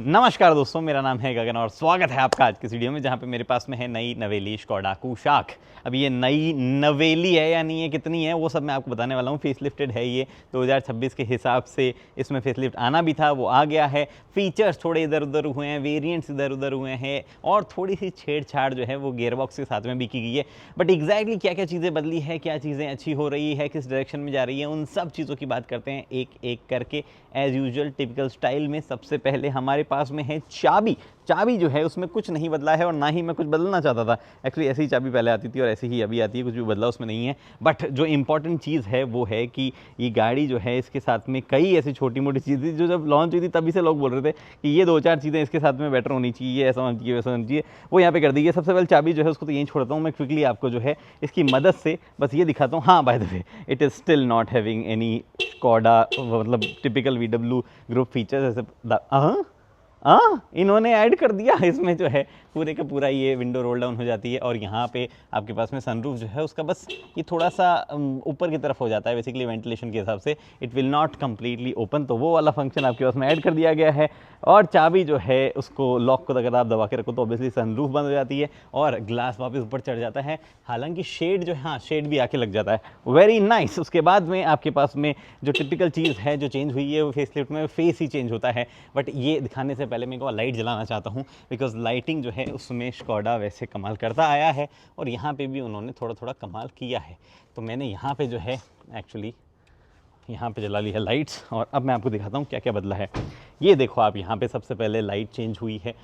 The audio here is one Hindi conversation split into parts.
नमस्कार दोस्तों, मेरा नाम है गगन और स्वागत है आपका आज की वीडियो में, जहाँ पे मेरे पास में है नई नवेली स्कोडा कुशाक। अब ये नई नवेली है या नहीं है, कितनी है, वो सब मैं आपको बताने वाला हूँ। फेसलिफ्टेड है ये 2026 के हिसाब से, इसमें फेसलिफ्ट आना भी था, वो आ गया है। फीचर्स थोड़े इधर उधर हुए हैं, वेरिएंट्स इधर उधर हुए हैं और थोड़ी सी छेड़छाड़ जो है वो गियरबॉक्स के साथ में भी की गई है। बट एग्जैक्टली क्या क्या चीज़ें बदली है, क्या चीज़ें अच्छी हो रही है, किस डायरेक्शन में जा रही है, उन सब चीज़ों की बात करते हैं एक एक करके, एज यूजुअल टिपिकल स्टाइल में। सबसे पहले हमारे पास में है चाबी। चाबी जो है उसमें कुछ नहीं बदला है और ना ही मैं कुछ बदलना चाहता था। एक्चुअली ऐसी ही चाबी पहले आती थी और ऐसी ही अभी आती है, कुछ भी बदला उसमें नहीं है। बट जो इंपॉर्टेंट चीज़ है वो है कि ये गाड़ी जो है इसके साथ में कई ऐसी छोटी मोटी चीज़ें थी जो जब लॉन्च हुई थी तभी से लोग बोल रहे थे कि ये दो चार चीज़ें इसके साथ में बेटर होनी चाहिए, ऐसा होना चाहिए, वैसा होना चाहिए, वो यहाँ पे कर दी है। सबसे पहले चाबी जो है उसको तो यहीं छोड़ता हूँ मैं क्विकली, आपको जो है इसकी मदद से बस ये दिखाता हूँ। हाँ, by the way, it is still not having any Skoda मतलब टिपिकल VW ग्रुप फीचर्स ऐसे। इन्होंने ऐड कर दिया इसमें जो है पूरे का पूरा ये विंडो रोल डाउन हो जाती है और यहाँ पे आपके पास में सनरूफ जो है उसका बस ये थोड़ा सा ऊपर की तरफ हो जाता है, बेसिकली वेंटिलेशन के हिसाब से। It will not completely open, तो वो वाला फंक्शन आपके पास में ऐड कर दिया गया है। और चाबी जो है उसको लॉक को अगर आप दबा के रखो तो ऑब्वियसली सनरूफ बंद हो जाती है और ग्लास वापस ऊपर चढ़ जाता है। हालांकि शेड जो है, हाँ, शेड भी आके लग जाता है, वेरी नाइस। उसके बाद में आपके पास में जो टिपिकल चीज़ है जो चेंज हुई है वो फेसलिफ्ट में फेस ही चेंज होता है। बट ये दिखाने से पहले मैं को लाइट जलाना चाहता हूँ, बिकॉज लाइटिंग जो है उसमें स्कोडा वैसे कमाल करता आया है और यहाँ पे भी उन्होंने थोड़ा थोड़ा कमाल किया है। तो मैंने यहाँ पे जो है एक्चुअली यहाँ पे जला ली है लाइट्स और अब मैं आपको दिखाता हूँ क्या क्या बदला है। ये देखो आप, यहाँ पे सबसे पहले लाइट चेंज हुई है।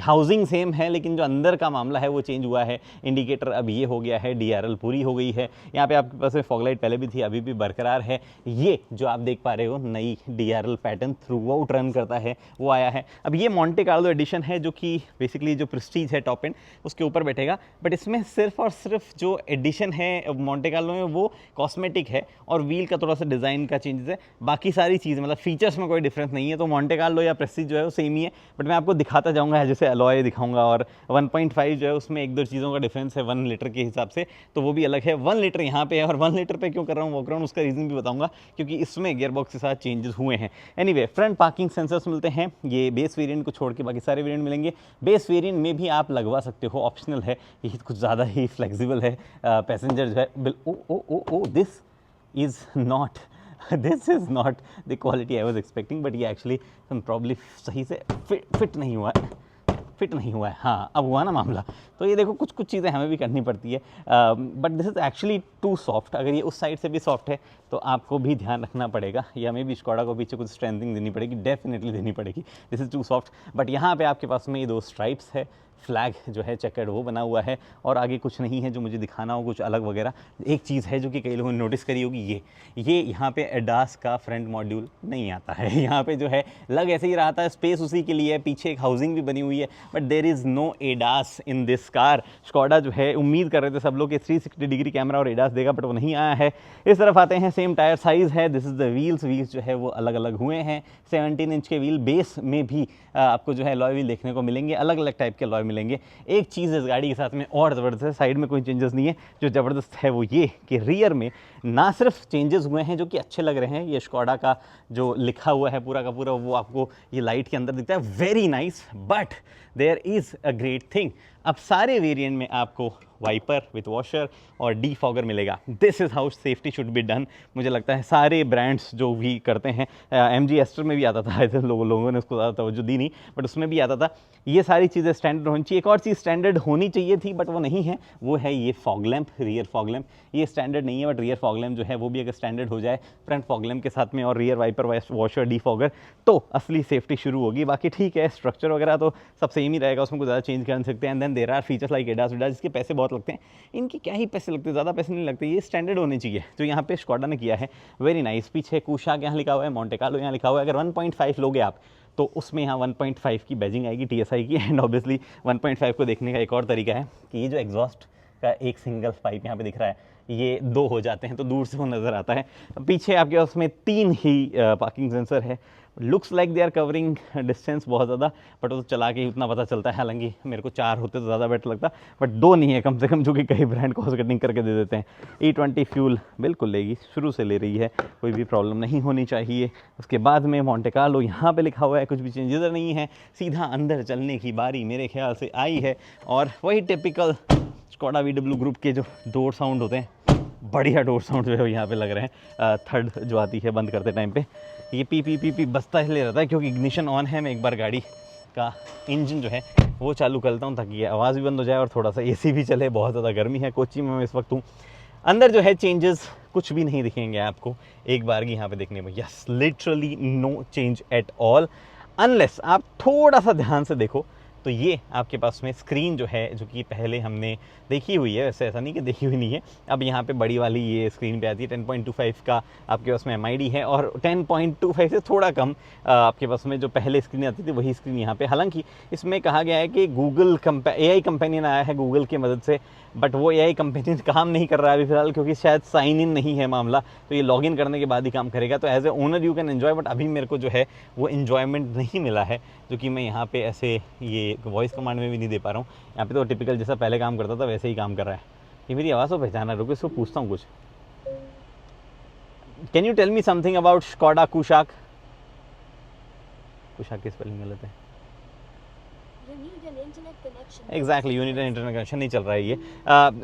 हाउसिंग सेम है लेकिन जो अंदर का मामला है वो चेंज हुआ है। इंडिकेटर अब ये हो गया है, DRL पूरी हो गई है। यहाँ पे आपके पास में फॉग लाइट पहले भी थी, अभी भी बरकरार है। ये जो आप देख पा रहे हो नई DRL pattern through out run करता है वो आया है। अब ये मोंटे कार्लो एडिशन है जो कि बेसिकली जो प्रेस्टीज है टॉप एंड उसके ऊपर बैठेगा। बट इसमें सिर्फ और सिर्फ जो एडिशन है मोंटे कार्लो में वो कॉस्मेटिक है और व्हील का थोड़ा सा डिज़ाइन का चेंजेस है। बाकी सारी चीज़ मतलब फीचर्स में कोई डिफरेंस नहीं है। तो मोंटे कार्लो या प्रेस्टीज जो है वो सेम ही है। बट मैं आपको दिखाता जाऊंगा, जैसे अलॉय दिखाऊंगा और 1.5 जो है उसमें एक दो चीज़ों का डिफरेंस है 1 लीटर के हिसाब से, तो वो भी अलग है। 1 लीटर यहाँ पे है और 1 लीटर पे क्यों कर रहा हूँ वॉकराउंड, उसका रीज़न भी बताऊंगा, क्योंकि इसमें गियरबॉक्स के साथ चेंजेस हुए हैं। एनीवे, फ्रंट पार्किंग सेंसर्स मिलते हैं, ये बेस वेरिएंट को छोड़ के बाकी सारे वेरिएंट मिलेंगे। बेस वेरिएंट में भी आप लगवा सकते हो, ऑप्शनल है, ये कुछ ज़्यादा ही फ्लेक्सिबल है। पैसेंजर जो है this is not this is not the quality I was expecting, but ये एक्चुअली प्रॉब्ली सही से फिट नहीं हुआ है, फिट नहीं हुआ है। हाँ, अब हुआ ना मामला। तो ये देखो कुछ कुछ चीज़ें हमें भी करनी पड़ती है, but this is actually too soft. अगर ये उस साइड से भी सॉफ्ट है तो आपको भी ध्यान रखना पड़ेगा, या हमें भी स्कोडा को पीछे कुछ स्ट्रेंथिंग देनी पड़ेगी, डेफिनेटली देनी पड़ेगी। This is too soft. But यहाँ पे आपके पास में ये 2 स्ट्राइप्स है, फ्लैग जो है चेकर्ड वो बना हुआ है और आगे कुछ नहीं है जो मुझे दिखाना हो कुछ अलग वगैरह। एक चीज़ है जो कि कई लोगों ने नोटिस करी होगी, ये यहाँ पे एडास का फ्रंट मॉड्यूल नहीं आता है। यहाँ पे जो है लग ऐसे ही रहा था, स्पेस उसी के लिए है, पीछे एक हाउसिंग भी बनी हुई है, but there is no ADAS in this car. Skoda जो है, उम्मीद कर रहे थे सब लोग कि 360 डिग्री कैमरा और एडास देगा, बट वो नहीं आया है। इस तरफ आते हैं, सेम टायर साइज़ है। दिस इज़ द व्हील्स जो है वो अलग अलग हुए हैं। 17 इंच के व्हील, बेस में भी आपको जो है अलॉय व्हील देखने को मिलेंगे, अलग अलग टाइप के अलॉय मिलेंगे। एक चीज़ इस गाड़ी के साथ में और ज़बरदस्त है, साइड में कोई चेंजेस नहीं है, जो ज़बरदस्त है वो ये कि रियर में ना सिर्फ चेंजेस हुए हैं जो कि अच्छे लग रहे हैं, ये स्कोडा का जो लिखा हुआ है पूरा का पूरा वो आपको ये लाइट के अंदर दिखता है, very nice. But there is a great thing, अब सारे वेरिएंट में आपको वाइपर विथ वॉशर और डीफॉगर मिलेगा। This is how safety should be done. मुझे लगता है सारे ब्रांड्स जो भी करते हैं, MG एस्टर में भी आता था, ऐसे लोगों ने उसको ज़्यादा तवज्जो दी नहीं, बट उसमें भी आता था। ये सारी चीज़ें स्टैंडर्ड होनी चाहिए। एक और चीज़ स्टैंडर्ड होनी चाहिए थी बट वो नहीं है, वो है ये fog lamp, rear fog lamp. ये स्टैंडर्ड नहीं है, बट रियर फॉग लैंप जो है वो भी अगर स्टैंडर्ड हो जाए फ्रंट फॉग लैंप के साथ में और रियर वाइपर वॉशर डीफॉगर, तो असली सेफ्टी शुरू होगी। बाकी ठीक है, स्ट्रक्चर वगैरह तो सब सेम ही रहेगा, उसमें कुछ ज़्यादा चेंज कर सकते हैं। And then there are features like ADAS वेडास, जिसके पैसे बहुत लगते हैं। इनके क्या ही पैसे लगते हैं, ज़्यादा पैसे नहीं लगते, ये स्टैंडर्ड होने चाहिए जो यहाँ पे स्कोडा ने किया है, वेरी नाइस। पीछे कुशाक यहाँ लिखा हुआ है, मोंटे कार्लो यहाँ लिखा हुआ है। अगर 1.5 लोगे आप तो उसमें यहाँ 1.5 की बैजिंग आएगी TSI की। एंड ऑब्वियसली 1.5 को देखने का एक और तरीका है कि ये जो एग्जॉस्ट का एक सिंगल पाइप यहाँ पे दिख रहा है, ये 2 हो जाते हैं तो दूर से वो नज़र आता है। पीछे आपके पास में 3 ही पार्किंग सेंसर है। Looks like they are covering distance बहुत ज़्यादा, बट वो तो चला के ही उतना पता चलता है। हालांकि मेरे को 4 होते तो ज़्यादा बेटर लगता, बट 2 नहीं है कम से कम, जो कि कई ब्रांड कॉस्ट कटिंग करके दे देते हैं। E20 फ्यूल बिल्कुल लेगी, शुरू से ले रही है, कोई भी प्रॉब्लम नहीं होनी चाहिए। उसके बाद में मोंटे कार्लो यहाँ पे लिखा हुआ है, कुछ भी चेंज इधर नहीं है। सीधा अंदर चलने की बारी मेरे ख्याल से आई है, और वही टिपिकल स्कोडा VW ग्रुप के जो डोर साउंड होते हैं, बढ़िया डोर साउंड जो है यहाँ पे लग रहे हैं। थर्ड जो आती है बंद करते टाइम पे, ये पी बजता इसलिए रहता है क्योंकि इग्निशन ऑन है। मैं एक बार गाड़ी का इंजन जो है वो चालू करता हूँ ताकि ये आवाज़ भी बंद हो जाए और थोड़ा सा AC भी चले। बहुत ज़्यादा गर्मी है कोची में मैं इस वक्त हूँ। अंदर जो है चेंजेस कुछ भी नहीं दिखेंगे आपको एक बार की यहाँ पे देखने में। Yes, literally no change at all, unless आप थोड़ा सा ध्यान से देखो तो ये आपके पास में स्क्रीन जो है, जो कि पहले हमने देखी हुई है, वैसे ऐसा नहीं कि देखी हुई नहीं है, अब यहाँ पे बड़ी वाली ये स्क्रीन पे आती है। 10.25 का आपके पास में MID है, और 10.25 से थोड़ा कम आपके पास में जो पहले स्क्रीन आती थी वही स्क्रीन यहाँ पे। हालांकि इसमें कहा गया है कि गूगल AI कंपेनियन आया है गूगल की मदद से, बट वो AI कंपेनियन काम नहीं कर रहा है अभी फिलहाल, क्योंकि शायद साइन इन नहीं है मामला, तो ये लॉगिन करने के बाद ही काम करेगा। तो as a owner you can enjoy, but अभी मेरे को जो है वो इन्जॉयमेंट नहीं मिला है, जो कि मैं यहाँ पे ऐसे ये वॉइस कमांड में भी नहीं दे पा रहा हूँ। यहाँ पे तो टिपिकल जैसा पहले काम करता था वैसे ही काम कर रहा है। ये मेरी आवाज़ को पहचाना, रुको इसको पूछता हूँ कुछ। Can you tell me something about Skoda Kushaq? Kushaq की स्पेलिंग गलत है। Exactly, unit and internet connection नहीं चल रहा है ये।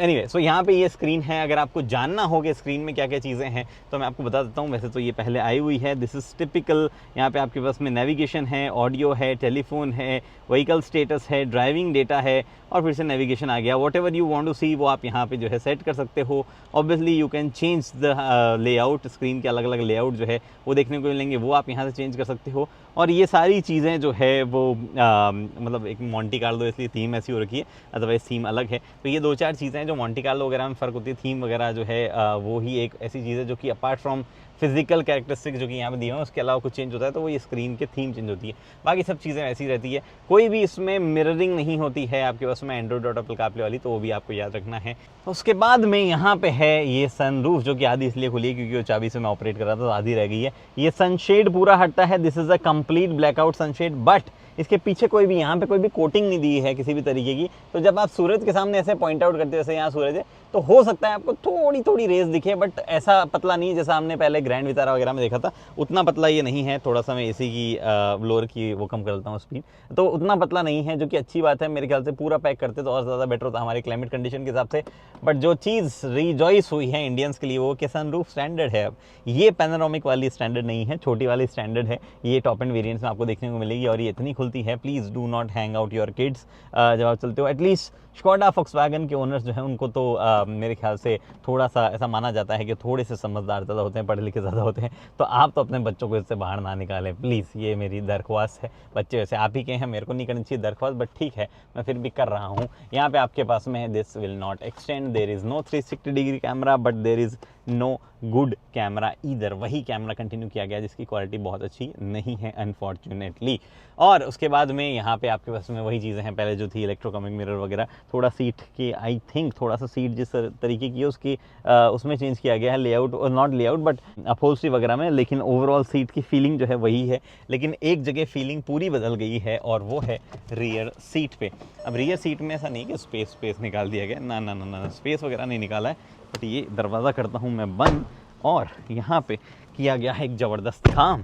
एनीवे, सो यहाँ पे ये स्क्रीन है। अगर आपको जानना हो कि स्क्रीन में क्या क्या चीज़ें हैं तो मैं आपको बता देता हूँ। वैसे तो ये पहले आई हुई है, दिस इज़ टिपिकल। यहाँ पे आपके पास में नेविगेशन है, ऑडियो है, टेलीफोन है, व्हीकल स्टेटस है, ड्राइविंग डेटा है, और फिर से नेविगेशन आ गया। Whatever you want to see वो आप यहाँ पे जो है सेट कर सकते हो। Obviously you can change the layout, screen के अलग अलग लेआउट जो है वो देखने को मिलेंगे, वो आप यहाँ से चेंज कर सकते हो। और ये सारी चीज़ें जो है वो मतलब एक मोंटी कार्लो इसलिए थीम ऐसी हो रखी है, अदरवाइज थीम अलग है। तो ये 2-4 चीज़ें हैं जो मोंटी कार्लो वगैरह में फ़र्क होती है। थीम वगैरह जो है वो ही एक ऐसी चीज़ है जो कि अपार्ट फ्रॉम फिजिकल कैरेक्टरिस्टिक जो कि यहाँ पे दिए हैं उसके अलावा कुछ चेंज होता है, तो वो ये स्क्रीन के थीम चेंज होती है। बाकी सब चीज़ें ऐसी रहती है। कोई भी इसमें मिररिंग नहीं होती है आपके पास में एंड्रॉइड ऑटो एप्पल कारप्ले वाली, तो वो भी आपको याद रखना है। उसके बाद में यहाँ पे है ये सनरूफ, जो कि आधी इसलिए खुली है क्योंकि वो चाबी से मैं ऑपरेट कर रहा था तो आधी रह गई है। ये सनशेड पूरा हटता है, this is a complete blackout sunshade, but इसके पीछे कोई भी यहाँ पे कोई भी कोटिंग नहीं दी है किसी भी तरीके की। तो जब आप सूरज के सामने ऐसे पॉइंट आउट करते हो, जैसे यहाँ सूरज है, तो हो सकता है आपको थोड़ी थोड़ी रेस दिखे, बट ऐसा पतला नहीं जैसा हमने पहले ग्रैंड विटारा वगैरह में देखा था, उतना पतला ये नहीं है। थोड़ा सा मैं AC की ब्लोअर की वो कम कर देता हूँ स्पीड, तो उतना पतला नहीं है, जो कि अच्छी बात है। मेरे ख्याल से पूरा पैक करते तो और ज़्यादा बेटर होता हमारे क्लाइमेट कंडीशन के हिसाब से। बट जो चीज़ रिजॉइस हुई है इंडियंस के लिए वो कि सनरूफ स्टैंडर्ड है। अब ये पैनोरामिक वाली स्टैंडर्ड नहीं है, छोटी वाली स्टैंडर्ड है। ये टॉप एंड वेरिएंट्स में आपको देखने को मिलेगी, और ये इतनी खुलती है। Please do not hang out your kids जब आप चलते हो। एटलीस्ट स्कोडा फॉक्सवैगन के ओनर्स जो हैं उनको तो मेरे ख्याल से थोड़ा सा ऐसा माना जाता है कि थोड़े से समझदार ज़्यादा होते हैं, पढ़े लिखे ज़्यादा होते हैं। तो आप तो अपने बच्चों को इससे बाहर ना निकालें प्लीज़, ये मेरी दरख्वास्त है। बच्चे वैसे आप ही के हैं, मेरे को नहीं करनी चाहिए दरख्वास्त, बट ठीक है मैं फिर भी कर रहा हूँ। यहाँ पे आपके पास में this will not extend, there is no 360 degree camera, but there is no good camera either. वही कैमरा कंटिन्यू किया गया जिसकी क्वालिटी बहुत अच्छी नहीं है अनफॉर्चुनेटली। और उसके बाद में यहाँ पे आपके पास में वही चीज़ें हैं पहले जो थी, इलेक्ट्रोकॉमिक मिरर वगैरह। थोड़ा सीट की आई थिंक थोड़ा सा सीट जिस तरीके की है उसकी उसमें चेंज किया गया है लेआउट, और नॉट लेआउट बट अपहोल्स्ट्री वगैरह में, लेकिन ओवरऑल सीट की फीलिंग जो है वही है। लेकिन एक जगह फीलिंग पूरी बदल गई है, और वो है रियर सीट पे। अब रियर सीट में ऐसा नहीं कि स्पेस निकाल दिया गया, ना ना ना ना, स्पेस वगैरह नहीं निकाला है। बट ये दरवाज़ा करता हूँ मैं बंद, और यहाँ पे किया गया है एक ज़बरदस्त काम।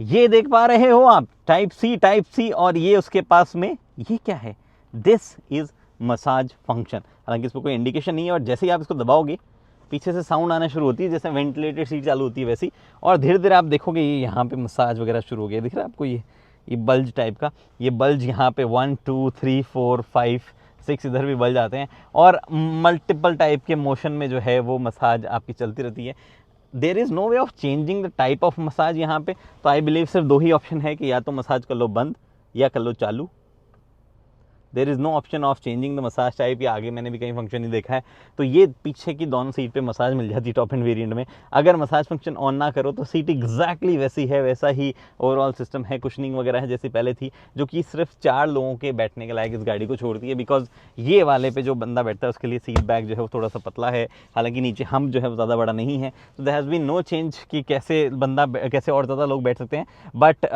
ये देख पा रहे हो आप, टाइप सी, और ये उसके पास में ये क्या है, दिस इज़ मसाज फंक्शन। हालांकि इस पर कोई इंडिकेशन नहीं है, और जैसे ही आप इसको दबाओगे पीछे से साउंड आना शुरू होती है, जैसे वेंटिलेटेड सीट चालू होती है वैसी। और धीरे धीरे आप देखोगे ये यहाँ पे मसाज वगैरह शुरू हो गया। दिख रहा है आपको ये बल्ज टाइप का, ये बल्ज यहाँ पे 1 2 3 4 5 6 इधर भी बल्ज आते हैं, और मल्टीपल टाइप के मोशन में जो है वो मसाज आपकी चलती रहती है। There is no way of changing the type of massage यहाँ पे। तो आई बिलीव सिर्फ 2 ही ऑप्शन है कि या तो मसाज कर लो बंद या कर लो चालू। There is no option of changing the massage type, या आगे मैंने भी कहीं फंक्शन नहीं देखा है। तो ये पीछे की दोनों सीट पे मसाज मिल जाती है टॉप एंड वेरिएंट में। अगर मसाज फंक्शन ऑन ना करो तो सीट एग्जैक्टली वैसी है, वैसा ही ओवरऑल सिस्टम है, कुशनिंग वगैरह है जैसी पहले थी, जो कि सिर्फ 4 लोगों के बैठने के लायक इस गाड़ी को छोड़ती है। बिकॉज ये वाले पे जो बंदा बैठता है उसके लिए सीट बैक जो है वो थोड़ा सा पतला है, हालांकि नीचे हम जो है वो ज़्यादा बड़ा नहीं है। तो there has been no change कि कैसे और ज़्यादा लोग बैठ सकते हैं। बट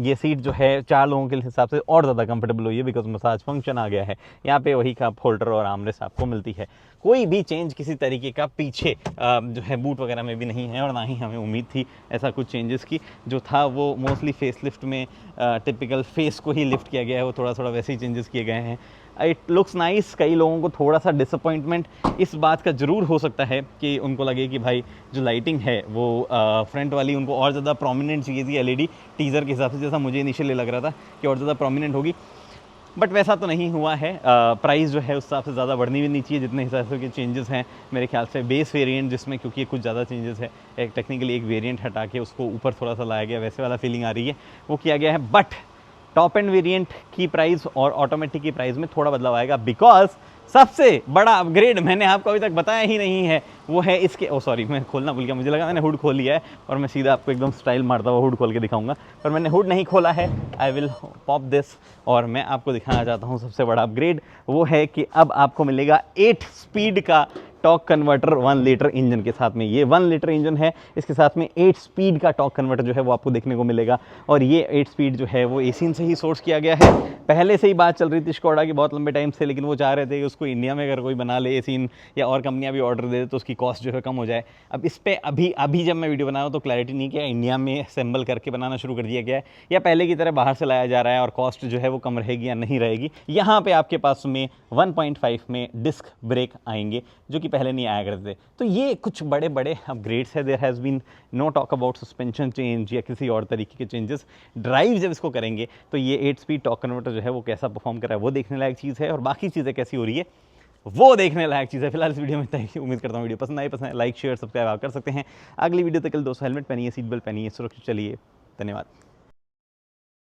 ये सीट जो है 4 लोगों के हिसाब से और ज़्यादा कंफर्टेबल हुई है, बिकॉज मसाज फंक्शन आ गया है। यहाँ पे वही कप होल्डर और आर्मरेस्ट आपको मिलती है। कोई भी चेंज किसी तरीके का पीछे जो है बूट वगैरह में भी नहीं है, और ना ही हमें उम्मीद थी ऐसा कुछ चेंजेस की। जो था वो मोस्टली फेस लिफ्ट में टिपिकल फेस को ही लिफ्ट किया गया है, वो थोड़ा थोड़ा वैसे ही चेंजेस किए गए हैं। It looks nice. कई लोगों को थोड़ा सा डिसअपॉइंटमेंट इस बात का ज़रूर हो सकता है कि उनको लगे कि भाई जो लाइटिंग है वो फ्रंट वाली उनको और ज़्यादा प्रोमिनेंट चाहिए थी एलईडी टीज़र के हिसाब से, जैसा मुझे इनिशियली लग रहा था कि और ज़्यादा प्रोमिनेंट होगी। बट वैसा तो नहीं हुआ है। प्राइस जो है उस हिसाब से ज़्यादा बढ़नी भी नहीं चाहिए जितने हिसाब से के चेंजेस हैं मेरे ख्याल से। बेस वेरिएंट जिसमें क्योंकि कुछ ज़्यादा चेंजेस है, एक टेक्निकली एक वेरिएंट हटा के उसको ऊपर थोड़ा सा लाया गया, वैसे वाला फीलिंग आ रही है, वो किया गया है। बट टॉप एंड वेरिएंट की प्राइस और ऑटोमेटिक की प्राइस में थोड़ा बदलाव आएगा, बिकॉज सबसे बड़ा अपग्रेड मैंने आपको अभी तक बताया ही नहीं है, वो है इसके सॉरी मैं खोलना भूल गया, मुझे लगा मैंने हुड खोल लिया है और मैं सीधा आपको एकदम स्टाइल मारता हुआ हुड खोल के दिखाऊंगा, पर मैंने हुड नहीं खोला है। आई विल पॉप दिस और मैं आपको दिखाना चाहता हूँ सबसे बड़ा अपग्रेड। वो है कि अब आपको मिलेगा 8 स्पीड का टॉर्क कन्वर्टर 1 लीटर इंजन के साथ में। ये 1 लीटर इंजन है, इसके साथ में 8 स्पीड का टॉर्क कन्वर्टर जो है वो आपको देखने को मिलेगा। और ये 8 स्पीड जो है वो एसियन से ही सोर्स किया गया है। पहले से ही बात चल रही थी स्कोडा की बहुत लंबे टाइम से, लेकिन वो चाह रहे थे कि उसको इंडिया में अगर कोई बना ले एसियन या और कंपनियां भी ऑर्डर दे तो उसकी कॉस्ट जो है कम हो जाए। अब इस पर अभी जब मैं वीडियो बना रहा हूँ तो क्लैरिटी नहीं किया इंडिया में असेंबल करके बनाना शुरू कर दिया गया है या पहले की तरह बाहर से लाया जा रहा है और कॉस्ट जो है वो कम रहेगी या नहीं रहेगी। यहाँ पे आपके पास में 1.5 में डिस्क ब्रेक आएंगे जो कि पहले नहीं आया करते थे। तो ये कुछ बड़े बड़े अपग्रेड्स है। There has been no talk about suspension change या किसी और तरीके के चेंजेस। ड्राइव जब इसको करेंगे तो ये 8 स्पीड टॉर्क कन्वर्टर जो है वो कैसा परफॉर्म कर रहा है वो देखने लायक चीज़ है, और बाकी चीज़ें कैसी हो रही है वो देखने लायक चीज़ है। फिलहाल इस वीडियो में इतना ही। उम्मीद करता हूँ वीडियो पसंद लाइक शेयर सब्सक्राइब आप कर सकते हैं। अगली वीडियो तक के लिए दोस्तों हेलमेट पहनिए, सीट बेल्ट पहनिए, सुरक्षित चलिए। धन्यवाद।